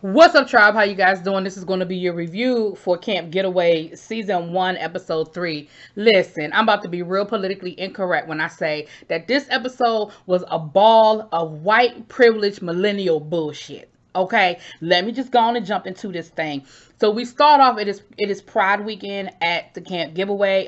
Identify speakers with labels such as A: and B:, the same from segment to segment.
A: What's up, tribe? How you guys doing? This is going to be your review for Camp Getaway Season 1, Episode 3. Listen, I'm about to be real politically incorrect when I say that this episode was a ball of white privileged millennial bullshit. Okay, let me just go on and jump into this thing. So we start off. It is Pride weekend at the Camp Getaway.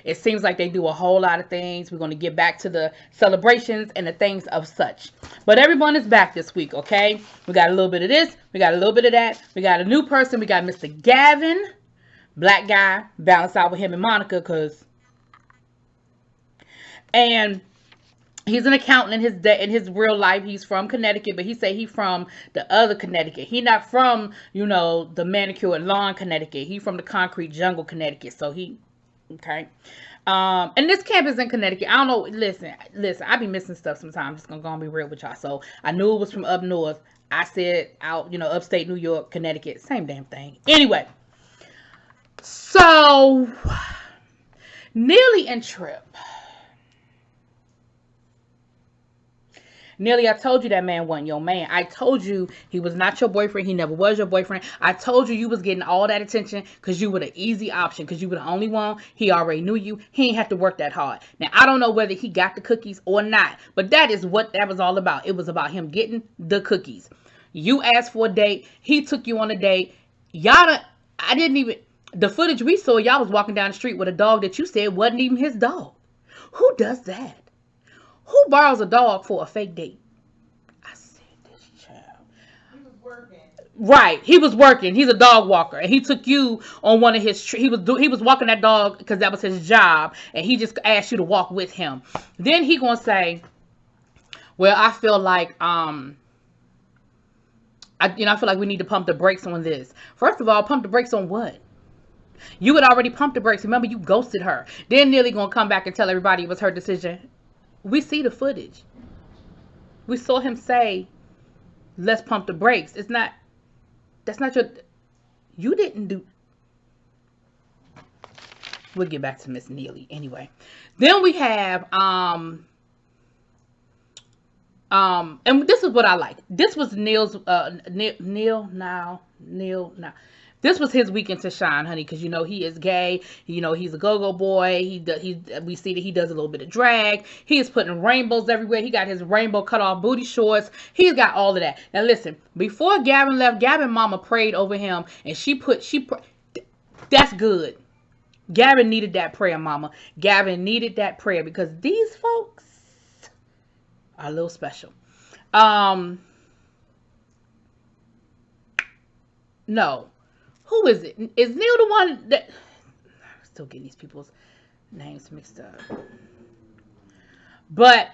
A: It seems like they do a whole lot of things. We're going to get back to the celebrations and the things of such. But everyone is back this week. Okay, we got a little bit of this. We got a little bit of that. We got a new person. We got Mr. Gavin, black guy, balanced out with him and Monica, and he's an accountant in his real life. He's from Connecticut, but he say he from the other Connecticut. He not from, the manicured lawn Connecticut. He from the concrete jungle Connecticut. So okay. And this camp is in Connecticut. I don't know. Listen, I be missing stuff sometimes. I'm just gonna go and be real with y'all. So I knew it was from up north. I said out, upstate New York, Connecticut. Same damn thing. Anyway. So Neely and Trip. Neely, I told you that man wasn't your man. I told you he was not your boyfriend. He never was your boyfriend. I told you was getting all that attention because you were the easy option, because you were the only one. He already knew you. He ain't have to work that hard. Now, I don't know whether he got the cookies or not, but that is what that was all about. It was about him getting the cookies. You asked for a date. He took you on a date. The footage we saw, y'all was walking down the street with a dog that you said wasn't even his dog. Who does that? Who borrows a dog for a fake date? I said this child.
B: He was working.
A: Right, he was working. He's a dog walker, and he took you on one of his. He was walking that dog because that was his job, and he just asked you to walk with him. Then he gonna say, "Well, I feel like I feel like we need to pump the brakes on this." First of all, pump the brakes on what? You had already pumped the brakes. Remember, you ghosted her. Then Neely gonna come back and tell everybody it was her decision. We see the footage. We saw him say, "Let's pump the brakes." That's not you didn't do. We'll get back to Miss Neely anyway. Then we have, and this is what I like. This was Neil now. This was his weekend to shine, honey, because he is gay. He's a go-go boy. We see that he does a little bit of drag. He is putting rainbows everywhere. He got his rainbow cut off booty shorts. He's got all of that. Now listen, before Gavin left, Gavin mama prayed over him, and that's good. Gavin needed that prayer, mama. Gavin needed that prayer because these folks are a little special. No. Who is it? Is Neil the one that... I'm still getting these people's names mixed up. But,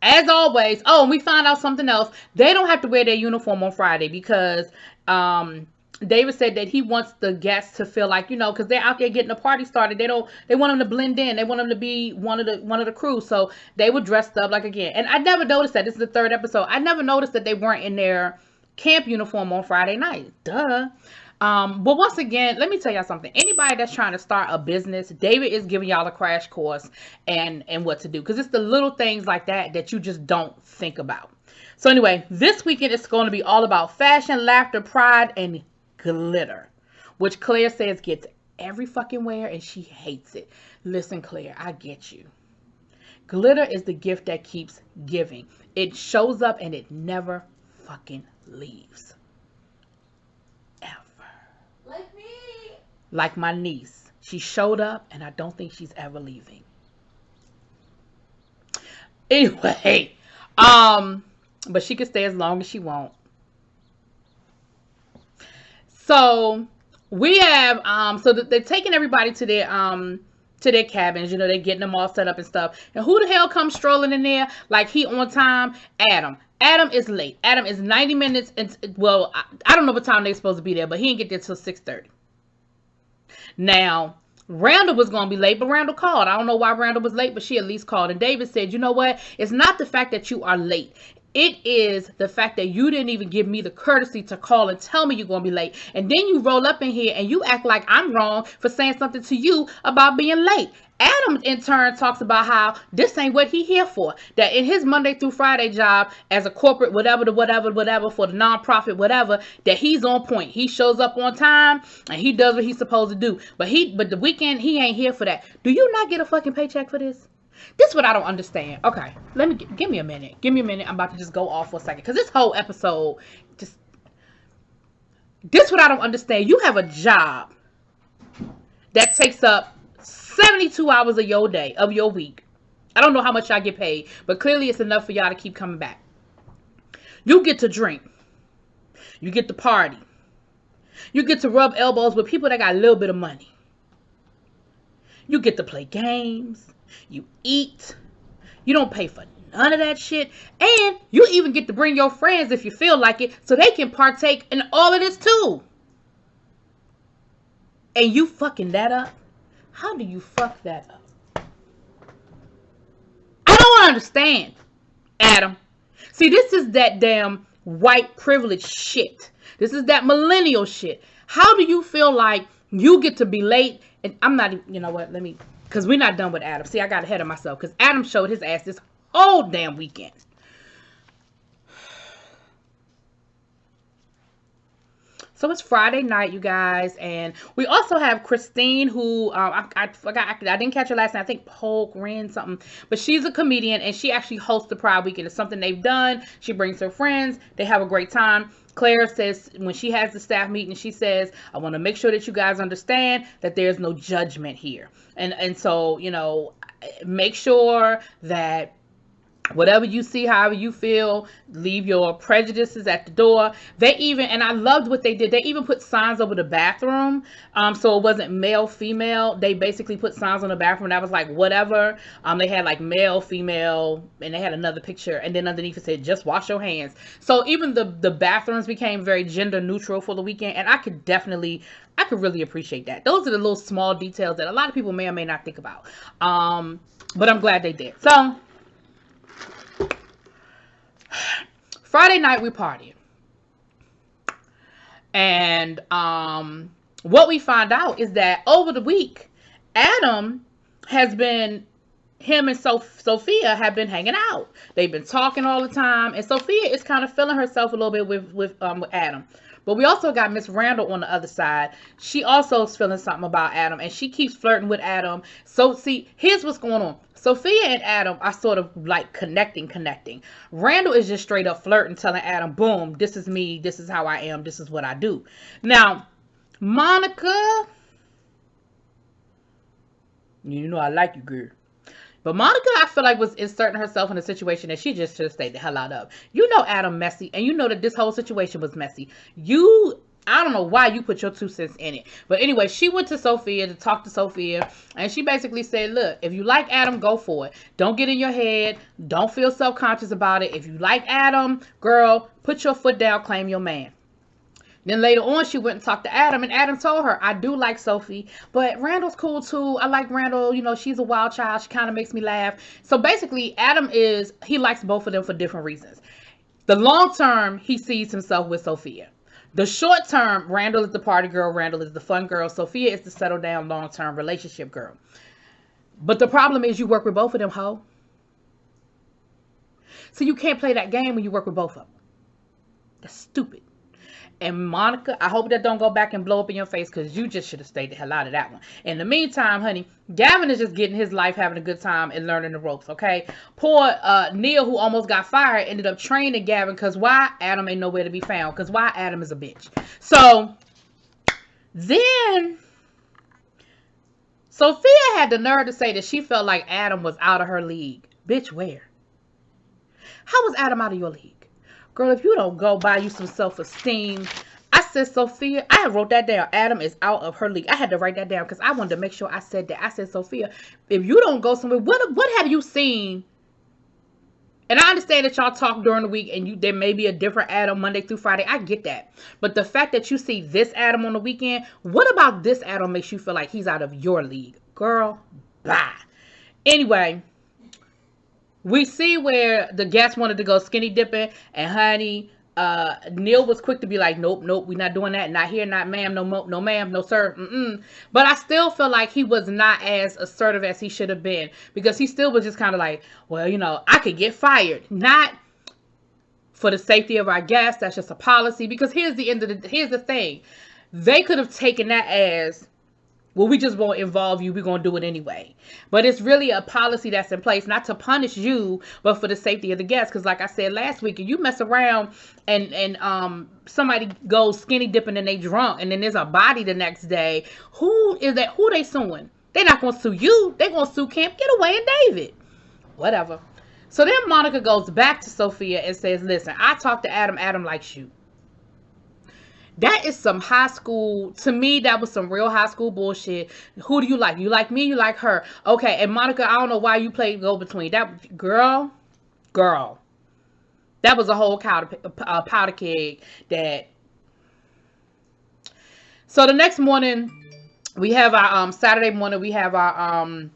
A: as always... Oh, and we found out something else. They don't have to wear their uniform on Friday because, David said that he wants the guests to feel like, because they're out there getting the party started. They want them to blend in. They want them to be one of the crew. So they were dressed up like again. And I never noticed that. This is the third episode. I never noticed that they weren't in their camp uniform on Friday night. Duh. But once again, let me tell y'all something. Anybody that's trying to start a business, David is giving y'all a crash course and what to do. Because it's the little things like that you just don't think about. So anyway, this weekend is going to be all about fashion, laughter, pride, and glitter. Which Claire says gets every fucking wear and she hates it. Listen, Claire, I get you. Glitter is the gift that keeps giving. It shows up and it never fucking leaves. Ever.
B: Like me.
A: Like my niece. She showed up and I don't think she's ever leaving. Anyway, but she can stay as long as she wants. So we have so they're taking everybody to their cabins. They're getting them all set up and stuff. And who the hell comes strolling in there like he on time? Adam is late. Adam is 90 minutes. Well, I don't know what time they're supposed to be there, but he didn't get there till 6:30. Now, Randall was going to be late, but Randall called. I don't know why Randall was late, but she at least called. And David said, you know what? It's not the fact that you are late. It is the fact that you didn't even give me the courtesy to call and tell me you're going to be late. And then you roll up in here and you act like I'm wrong for saying something to you about being late. Adam, in turn, talks about how this ain't what he here for. That in his Monday through Friday job as a corporate whatever for the nonprofit whatever, that he's on point. He shows up on time and he does what he's supposed to do. But the weekend he ain't here for that. Do you not get a fucking paycheck for this? This is what I don't understand. Okay, give me a minute. Give me a minute. I'm about to just go off for a second because this whole episode just. This is what I don't understand. You have a job that takes up 72 hours of your day, of your week. I don't know how much y'all get paid, but clearly it's enough for y'all to keep coming back. You get to drink. You get to party. You get to rub elbows with people that got a little bit of money. You get to play games. You eat. You don't pay for none of that shit. And you even get to bring your friends if you feel like it so they can partake in all of this too. And you fucking that up? How do you fuck that up? I don't understand, Adam. See, this is that damn white privilege shit. This is that millennial shit. How do you feel like you get to be late? And I'm not, you know what, because we're not done with Adam. See, I got ahead of myself because Adam showed his ass this whole damn weekend. So it's Friday night, you guys, and we also have Christine, who I forgot. I didn't catch her last night. I think Polk ran something, but she's a comedian and she actually hosts the Pride Weekend. It's something they've done. She brings her friends. They have a great time. Claire says when she has the staff meeting, she says, "I want to make sure that you guys understand that there's no judgment here, and so make sure that." Whatever you see, however you feel, leave your prejudices at the door. And I loved what they did. They even put signs over the bathroom. So it wasn't male, female. They basically put signs on the bathroom that was like, whatever. They had like male, female, and they had another picture. And then underneath it said, just wash your hands. So even the bathrooms became very gender neutral for the weekend. And I could really appreciate that. Those are the little small details that a lot of people may or may not think about. But I'm glad they did. So, Friday night we partied, and what we found out is that over the week, him and Sophia have been hanging out. They've been talking all the time, and Sophia is kind of feeling herself a little bit with Adam. But we also got Miss Randall on the other side. She also is feeling something about Adam, and she keeps flirting with Adam. So see, here's what's going on. Sophia and Adam are sort of like connecting. Randall is just straight up flirting, telling Adam, boom, this is me, this is how I am, this is what I do. Now, Monica, you know I like you, girl. But Monica, I feel like, was inserting herself in a situation that she just should have stayed the hell out of. You know Adam messy, and you know that this whole situation was messy. I don't know why you put your 2 cents in it. But anyway, she went to Sophia to talk to Sophia. And she basically said, look, if you like Adam, go for it. Don't get in your head. Don't feel self-conscious about it. If you like Adam, girl, put your foot down, claim your man. Then later on, she went and talked to Adam. And Adam told her, I do like Sophie. But Randall's cool too. I like Randall. She's a wild child. She kind of makes me laugh. So basically, he likes both of them for different reasons. The long term, he sees himself with Sophia. The short term, Randall is the party girl. Randall is the fun girl. Sophia is the settle down long-term relationship girl. But the problem is you work with both of them, ho. So you can't play that game when you work with both of them. That's stupid. And Monica, I hope that don't go back and blow up in your face because you just should have stayed the hell out of that one. In the meantime, honey, Gavin is just getting his life, having a good time and learning the ropes, okay? Poor Neil, who almost got fired, ended up training Gavin because why? Adam ain't nowhere to be found because why? Adam is a bitch. So then Sophia had the nerve to say that she felt like Adam was out of her league. Bitch, where? How was Adam out of your league? Girl, if you don't go buy you some self-esteem. I said, Sophia, I wrote that down. Adam is out of her league. I had to write that down because I wanted to make sure I said that. I said, Sophia, if you don't go somewhere, what have you seen? And I understand that y'all talk during the week and there may be a different Adam Monday through Friday. I get that. But the fact that you see this Adam on the weekend, what about this Adam makes you feel like he's out of your league? Girl, bye. Anyway, we see where the guests wanted to go skinny dipping, and honey, Neil was quick to be like, nope, we're not doing that. Not here, not ma'am, no ma'am, no sir. But I still feel like he was not as assertive as he should have been, because he still was just kind of like, well, I could get fired. Not for the safety of our guests. That's just a policy. Because here's the thing. They could have taken that as, well, we just won't involve you. We're going to do it anyway. But it's really a policy that's in place, not to punish you, but for the safety of the guests. Because like I said last week, if you mess around and somebody goes skinny dipping and they drunk, and then there's a body the next day, who is that? Who they suing? They're not going to sue you. They're going to sue Camp Getaway and David. Whatever. So then Monica goes back to Sophia and says, listen, I talked to Adam. Adam likes you. That is some high school, to me, that was some real high school bullshit. Who do you like? You like me? You like her? Okay, and Monica, I don't know why you played go-between. That, girl, that was a whole powder keg that. So the next morning, we have our, Saturday morning, we have our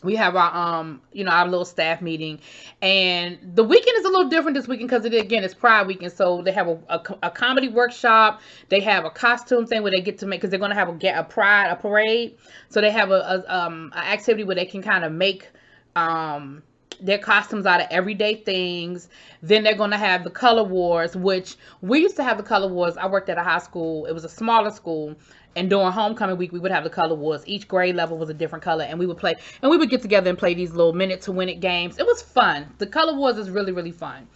A: our little staff meeting, and the weekend is a little different this weekend because it's Pride weekend. So they have a comedy workshop. They have a costume thing where they get to make, because they're going to have a parade. So they have a activity where they can kind of make their costumes out of everyday things. Then they're going to have the color wars, which we used to have the color wars. I worked at a high school. It was a smaller school. And during homecoming week, we would have the color wars. Each grade level was a different color, and we would play, and we would get together and play these little minute to win it games. It was fun. The color wars is really, really fun.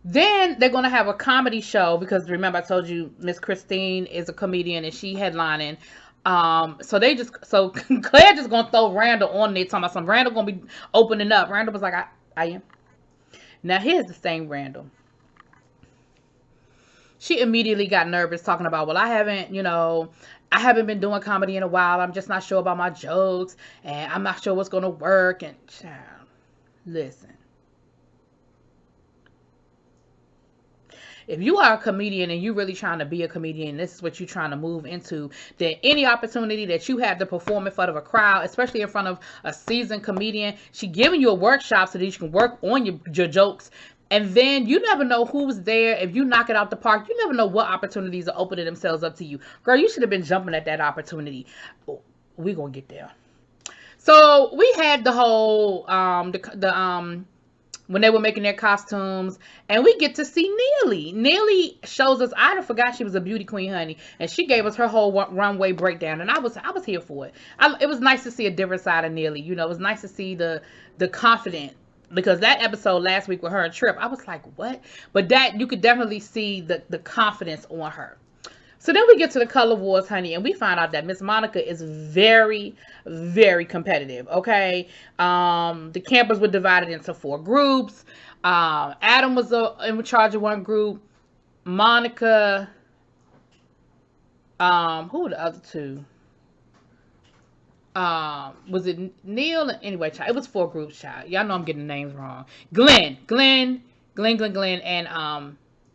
A: Then they're going to have a comedy show, because remember I told you Miss Christine is a comedian and she headlining. So Claire just going to throw Randall on there, talking about something. Randall going to be opening up. Randall was like, I am. Now here's the thing, Randall. She immediately got nervous talking about, well, I haven't been doing comedy in a while. I'm just not sure about my jokes, and I'm not sure what's going to work. And child, listen. If you are a comedian and you're really trying to be a comedian, this is what you're trying to move into, then any opportunity that you have to perform in front of a crowd, especially in front of a seasoned comedian, she giving you a workshop so that you can work on your jokes. And then you never know who's there. If you knock it out the park, you never know what opportunities are opening themselves up to you. Girl, you should have been jumping at that opportunity. We're going to get there. So we had the whole, when they were making their costumes, and we get to see Neely. Neely shows us, I forgot she was a beauty queen, honey. And she gave us her whole runway breakdown. And I was here for it. It was nice to see a different side of Neely. It was nice to see the confident. Because that episode last week with her and Trip, I was like, what? But that, you could definitely see the confidence on her. So then we get to the color wars, honey, and we find out that Miss Monica is very, very competitive, okay? The campers were divided into 4 groups. Adam was in charge of one group. Monica, who were the other 2? Was it Neil? Anyway, child, it was 4 groups, child. Y'all know I'm getting the names wrong. Glenn,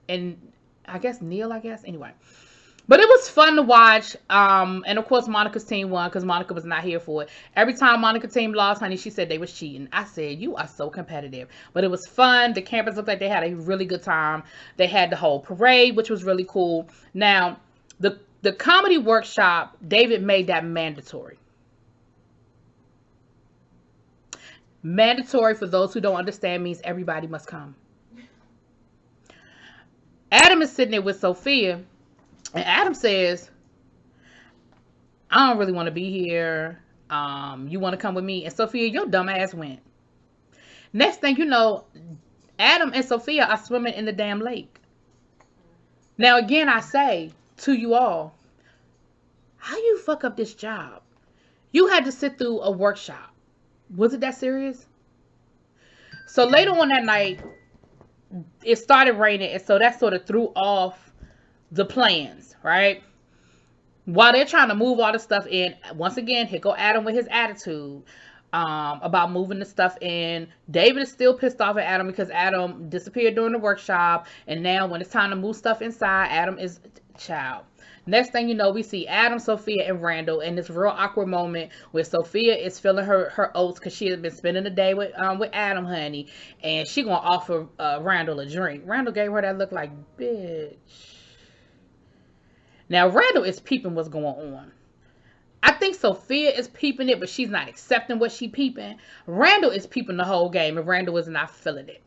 A: and I guess Neil, anyway. But it was fun to watch. And of course Monica's team won, because Monica was not here for it. Every time Monica's team lost, honey, she said they was cheating. I said, you are so competitive. But it was fun. The campers looked like they had a really good time. They had the whole parade, which was really cool. Now, the comedy workshop, David made that mandatory. Mandatory, for those who don't understand, means everybody must come. Adam is sitting there with Sophia, and Adam says, I don't really want to be here. You want to come with me? And Sophia, your dumb ass went. Next thing you know, Adam and Sophia are swimming in the damn lake. Now, again, I say to you all, how you fuck up this job? You had to sit through a workshop. Was it that serious? So later on that night, it started raining, and so that sort of threw off the plans, right? While they're trying to move all the stuff in, once again, here go Adam with his attitude about moving the stuff in. David is still pissed off at Adam because Adam disappeared during the workshop, and now when it's time to move stuff inside, Adam is child. Next thing you know, we see Adam, Sophia, and Randall in this real awkward moment where Sophia is feeling her oats because she has been spending the day with Adam, honey, and she gonna offer Randall a drink. Randall gave her that look like, bitch. Now Randall is peeping what's going on. I think Sophia is peeping it, but she's not accepting what she peeping. Randall is peeping the whole game, and Randall is not feeling it.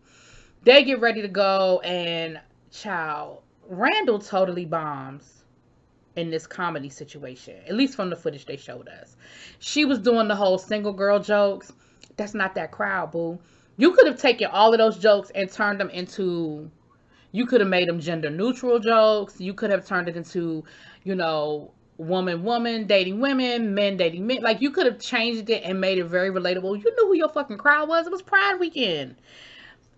A: They get ready to go, and child, Randall totally bombs in this comedy situation, at least from the footage they showed us. She was doing the whole single girl jokes. That's not that crowd, boo. You could have taken all of those jokes and turned them into, you could have made them gender neutral jokes. You could have turned it into, woman dating women, men dating men. Like, you could have changed it and made it very relatable. You knew who your fucking crowd was. It was Pride weekend.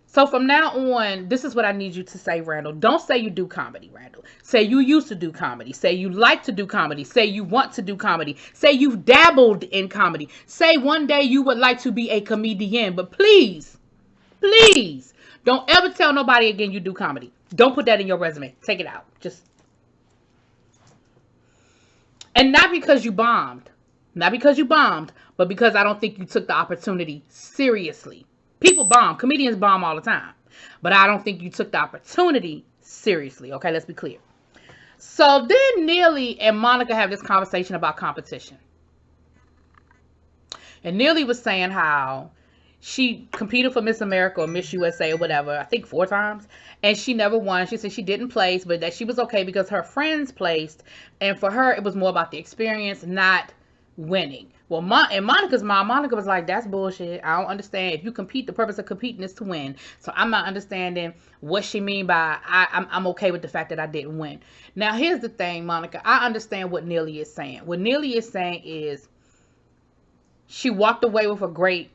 A: So from now on, this is what I need you to say, Randall. Don't say you do comedy, Randall. Say you used to do comedy. Say you like to do comedy. Say you want to do comedy. Say you've dabbled in comedy. Say one day you would like to be a comedian. But please, please, don't ever tell nobody again you do comedy. Don't put that in your resume. Take it out. And not because you bombed. Not because you bombed, but because I don't think you took the opportunity seriously. People bomb. Comedians bomb all the time. But I don't think you took the opportunity seriously. Okay, let's be clear. So then Neely and Monica have this conversation about competition. And Neely was saying how she competed for Miss America or Miss USA or whatever, I think 4 times. And she never won. She said she didn't place, but that she was okay because her friends placed. And for her, it was more about the experience, not winning. Well, and Monica's mom, Monica was like, that's bullshit. I don't understand. If you compete, the purpose of competing is to win. So I'm not understanding what she mean by I'm okay with the fact that I didn't win. Now, here's the thing, Monica. I understand what Neely is saying. What Neely is saying is she walked away with a great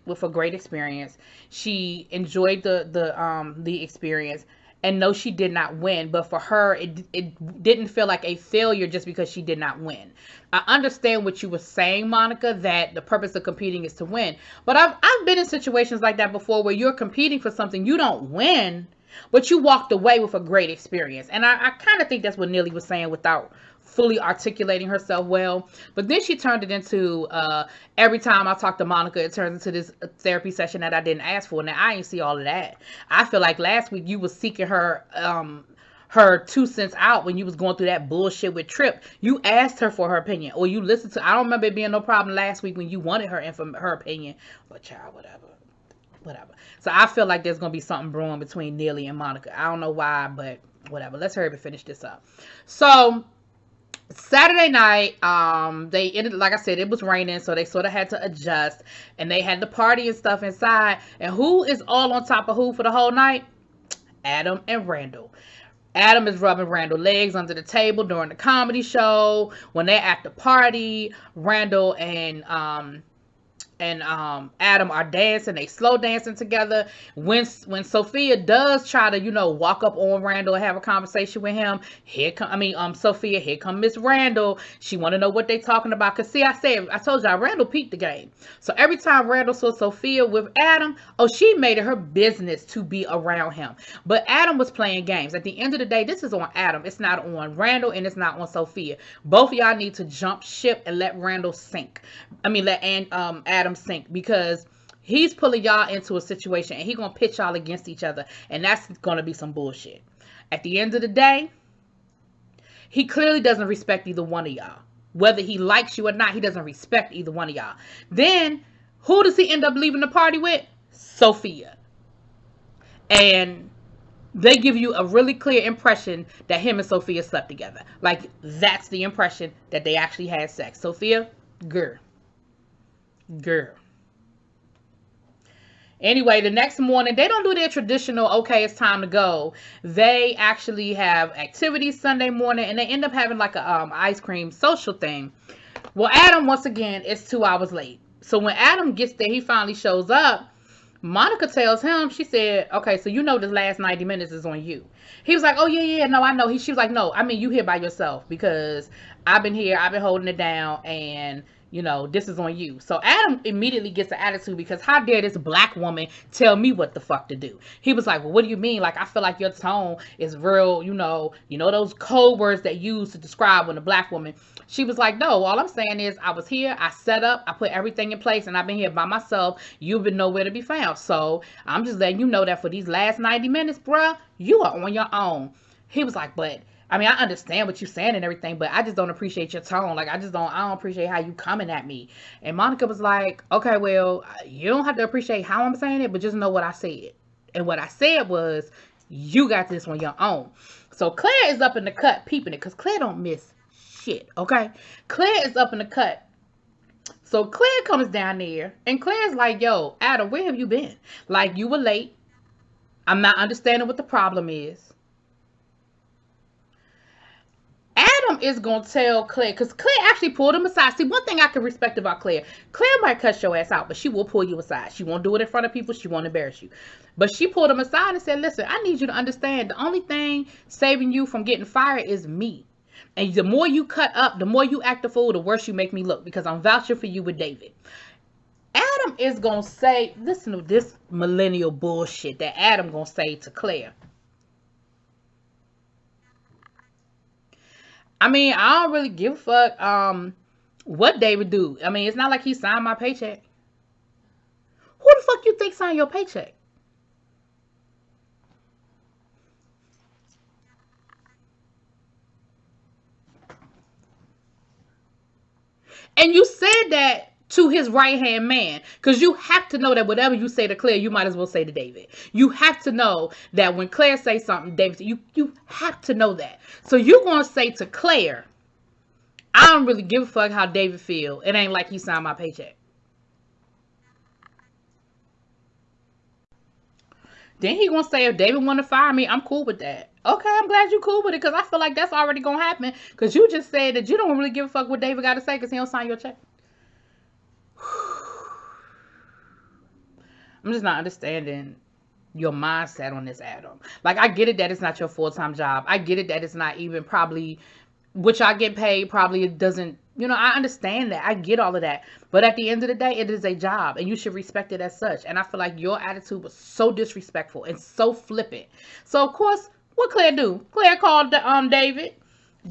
A: experience. She enjoyed the experience. And no, she did not win. But for her, it didn't feel like a failure just because she did not win. I understand what you were saying, Monica, that the purpose of competing is to win. But I've been in situations like that before where you're competing for something, you don't win, but you walked away with a great experience. And I kind of think that's what Neely was saying without fully articulating herself well. But then she turned it into every time I talk to Monica, it turns into this therapy session that I didn't ask for. Now, I ain't see all of that. I feel like last week you was seeking her 2 cents out when you was going through that bullshit with Tripp. You asked her for her opinion, or you listened to, I don't remember it being no problem last week when you wanted her opinion. But child, whatever. So I feel like there's going to be something brewing between Neely and Monica. I don't know why, but whatever. Let's hurry up and finish this up. So Saturday night, they ended, like I said, it was raining, so they sort of had to adjust, and they had the party and stuff inside. And who is all on top of who for the whole night? Adam and Randall. Adam is rubbing Randall's legs under the table during the comedy show. When they're at the party, Randall and Adam are dancing. They slow dancing together. When Sophia does try to, walk up on Randall and have a conversation with him, Sophia, here come Miss Randall. She want to know what they talking about. Because see, I told y'all, Randall peeped the game. So every time Randall saw Sophia with Adam, she made it her business to be around him. But Adam was playing games. At the end of the day, this is on Adam. It's not on Randall, and it's not on Sophia. Both of y'all need to jump ship and let Randall sink. Let Adam sink, because he's pulling y'all into a situation and he's gonna pitch y'all against each other, and that's gonna be some bullshit. At the end of the day, he clearly doesn't respect either one of y'all. Whether he likes you or not, he doesn't respect either one of y'all. Then who does he end up leaving the party with? Sophia. And they give you a really clear impression that him and Sophia slept together. Like, that's the impression, that they actually had sex. Sophia, girl. Anyway, the next morning, they don't do their traditional, okay, it's time to go. They actually have activities Sunday morning, and they end up having like a ice cream social thing. Well, Adam, once again, is 2 hours late. So when Adam gets there, he finally shows up. Monica tells him, she said, okay, so this last 90 minutes is on you. He was like, oh, yeah, no, I know. She was like, no, you here by yourself, because I've been here, I've been holding it down, and You know, this is on you. So Adam immediately gets an attitude because how dare this black woman tell me what the fuck to do? He was like, well, what do you mean? Like, I feel like your tone is real, those code words that you use to describe when a black woman. She was like, no, all I'm saying is I was here, I set up, I put everything in place, and I've been here by myself. You've been nowhere to be found. So I'm just letting you know that for these last 90 minutes, bruh, you are on your own. He was like, but I mean, I understand what you're saying and everything, but I just don't appreciate your tone. Like, I don't appreciate how you coming at me. And Monica was like, okay, well, you don't have to appreciate how I'm saying it, but just know what I said. And what I said was, you got this on your own. So Claire is up in the cut peeping it, because Claire don't miss shit, okay? Claire is up in the cut. So Claire comes down there, and Claire's like, yo, Adam, where have you been? Like, you were late. I'm not understanding what the problem is. Adam is going to tell Claire, because Claire actually pulled him aside. See, one thing I can respect about Claire might cut your ass out, but she will pull you aside. She won't do it in front of people. She won't embarrass you. But she pulled him aside and said, listen, I need you to understand the only thing saving you from getting fired is me. And the more you cut up, the more you act a fool, the worse you make me look, because I'm vouching for you with David. Adam is going to say, listen to this millennial bullshit that Adam going to say to Claire. I mean, I don't really give a fuck what David do. I mean, it's not like he signed my paycheck. Who the fuck you think signed your paycheck? And you said that to his right-hand man, because you have to know that whatever you say to Claire, you might as well say to David. You have to know that when Claire says something, David, you have to know that. So you're going to say to Claire, I don't really give a fuck how David feel. It ain't like he signed my paycheck. Then he gonna say, if David want to fire me, I'm cool with that. Okay, I'm glad you cool with it, because I feel like that's already gonna happen, because you just said that you don't really give a fuck what David got to say because he don't sign your check. I'm just not understanding your mindset on this, Adam. Like, I get it that it's not your full-time job. I get it that it's not even probably what y'all get paid. Probably it doesn't, I understand that. I get all of that. But at the end of the day, it is a job, and you should respect it as such. And I feel like your attitude was so disrespectful and so flippant. So, of course, what Claire do? Claire called David.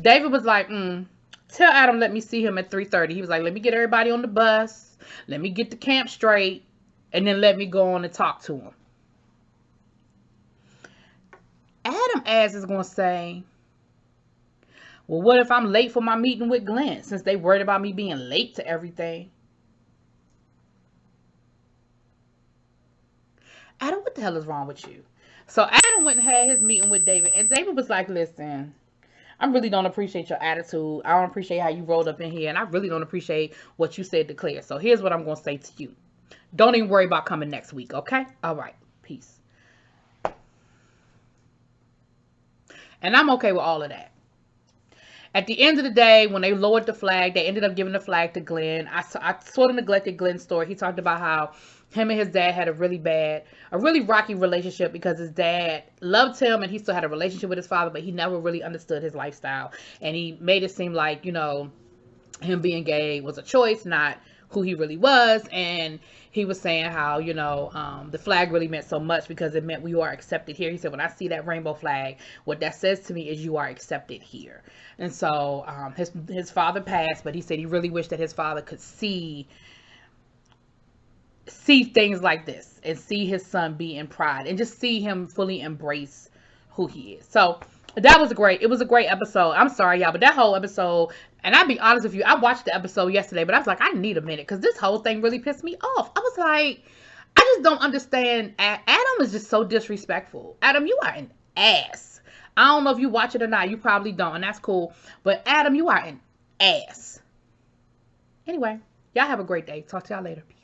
A: David was like, tell Adam, let me see him at 3:30. He was like, let me get everybody on the bus. Let me get the camp straight. And then let me go on and talk to him. Adam ass is going to say, well, what if I'm late for my meeting with Glenn, since they worried about me being late to everything? Adam, what the hell is wrong with you? So Adam went and had his meeting with David, and David was like, listen, I really don't appreciate your attitude. I don't appreciate how you rolled up in here, and I really don't appreciate what you said to Claire. So here's what I'm going to say to you. Don't even worry about coming next week, okay? All right. Peace. And I'm okay with all of that. At the end of the day, when they lowered the flag, they ended up giving the flag to Glenn. I sort of neglected Glenn's story. He talked about how him and his dad had a really rocky relationship, because his dad loved him and he still had a relationship with his father, but he never really understood his lifestyle. And he made it seem like, him being gay was a choice, not who he really was. And he was saying how, the flag really meant so much because it meant we are accepted here. He said, when I see that rainbow flag, what that says to me is you are accepted here. And so his father passed, but he said he really wished that his father could see things like this and see his son be in pride and just see him fully embrace who he is. So that was great. It was a great episode. I'm sorry, y'all, but that whole episode, and I'll be honest with you, I watched the episode yesterday, but I was like, I need a minute, because this whole thing really pissed me off. I was like, I just don't understand. Adam is just so disrespectful. Adam, you are an ass. I don't know if you watch it or not. You probably don't, and that's cool. But Adam, you are an ass. Anyway, y'all have a great day. Talk to y'all later. Peace.